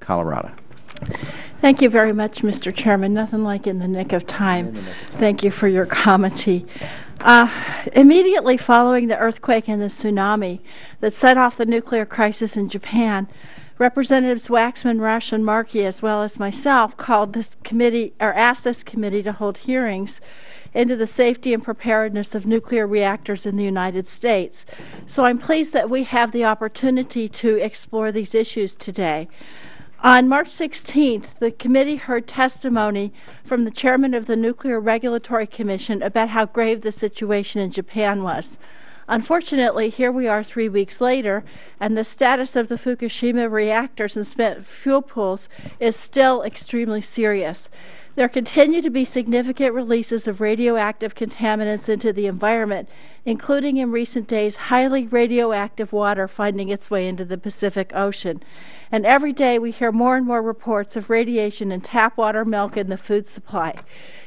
Colorado. Thank you very much, Mr. Chairman. Nothing like in the nick of time. Thank you for your commentary. Immediately following the earthquake and the tsunami that set off the nuclear crisis in Japan, Representatives Waxman, Rush, and Markey, as well as myself, called this committee, or asked this committee to hold hearings into the safety and preparedness of nuclear reactors in the United States. So I'm pleased that we have the opportunity to explore these issues today. On March 16th, the committee heard testimony from the chairman of the Nuclear Regulatory Commission about how grave the situation in Japan was. Unfortunately, here we are 3 weeks later, and the status of the Fukushima reactors and spent fuel pools is still extremely serious. There continue to be significant releases of radioactive contaminants into the environment, including in recent days highly radioactive water finding its way into the Pacific Ocean. And every day we hear more and more reports of radiation in tap water, milk, and the food supply.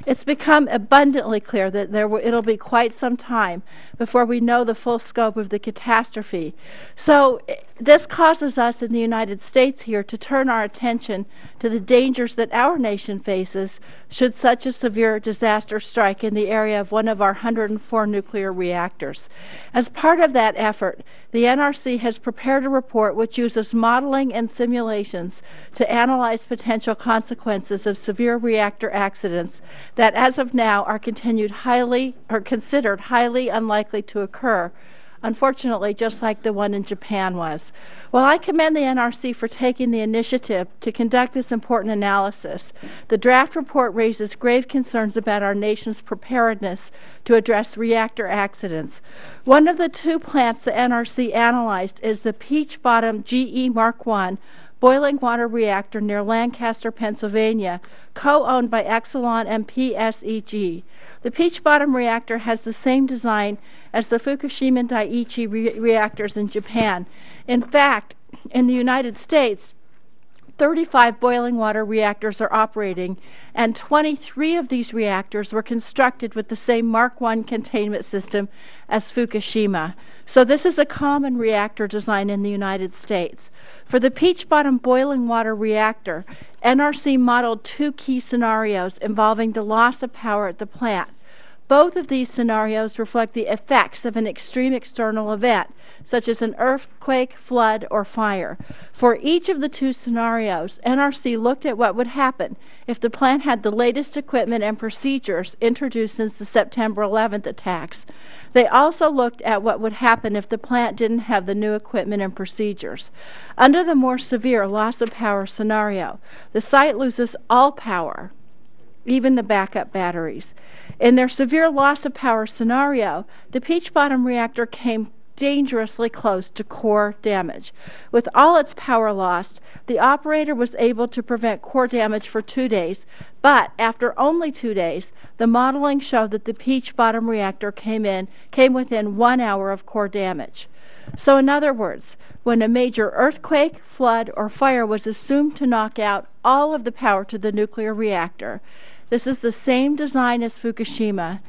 It's become abundantly clear that it'll be quite some time before we know the full scope of the catastrophe. So this causes us in the United States here to turn our attention to the dangers that our nation faces should such a severe disaster strike in the area of one of our 104 nuclear reactors. As part of that effort, the NRC has prepared a report which uses modeling and simulations to analyze potential consequences of severe reactor accidents that as of now are considered highly unlikely to occur, unfortunately, just like the one in Japan was. While I commend the NRC for taking the initiative to conduct this important analysis, the draft report raises grave concerns about our nation's preparedness to address reactor accidents. One of the two plants the NRC analyzed is the Peach Bottom GE Mark I boiling water reactor near Lancaster, Pennsylvania, co-owned by Exelon and PSEG. The Peach Bottom reactor has the same design as the Fukushima Daiichi reactors in Japan. In fact, in the United States, 35 boiling water reactors are operating, and 23 of these reactors were constructed with the same Mark I containment system as Fukushima. So this is a common reactor design in the United States. For the Peach Bottom boiling water reactor, NRC modeled two key scenarios involving the loss of power at the plant. Both of these scenarios reflect the effects of an extreme external event, such as an earthquake, flood, or fire. For each of the two scenarios, NRC looked at what would happen if the plant had the latest equipment and procedures introduced since the September 11th attacks. They also looked at what would happen if the plant didn't have the new equipment and procedures. Under the more severe loss of power scenario, the site loses all power, even the backup batteries. In their severe loss of power scenario, the Peach Bottom reactor came dangerously close to core damage. With all its power lost, the operator was able to prevent core damage for 2 days, but after only 2 days, the modeling showed that the Peach Bottom reactor came within 1 hour of core damage. So in other words, when a major earthquake, flood, or fire was assumed to knock out all of the power to the nuclear reactor, this is the same design as Fukushima,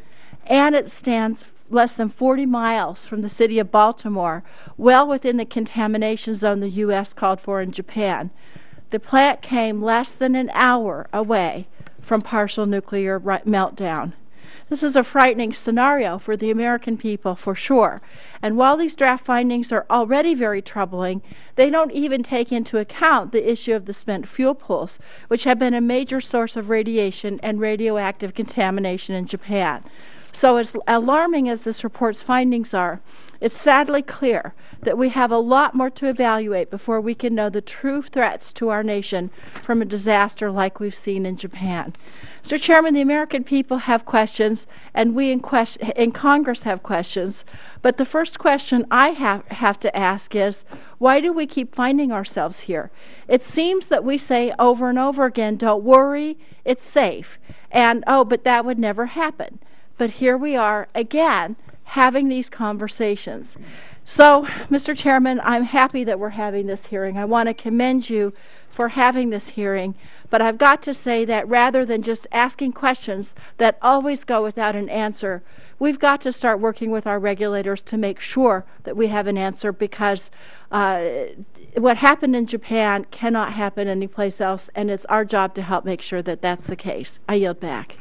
and it stands less than 40 miles from the city of Baltimore, well within the contamination zone the U.S. called for in Japan. The plant came less than an hour away from partial nuclear meltdown. This is a frightening scenario for the American people, for sure. And while these draft findings are already very troubling, they don't even take into account the issue of the spent fuel pools, which have been a major source of radiation and radioactive contamination in Japan. So as alarming as this report's findings are, it's sadly clear that we have a lot more to evaluate before we can know the true threats to our nation from a disaster like we've seen in Japan. Mr. Chairman, the American people have questions, and we in Congress have questions. But the first question I have to ask is, why do we keep finding ourselves here? It seems that we say over and over again, don't worry, it's safe. And, oh, but that would never happen. But here we are again having these conversations. So, Mr. Chairman, I'm happy that we're having this hearing. I want to commend you for having this hearing, but I've got to say that rather than just asking questions that always go without an answer, we've got to start working with our regulators to make sure that we have an answer, because what happened in Japan cannot happen anyplace else, and it's our job to help make sure that that's the case. I yield back.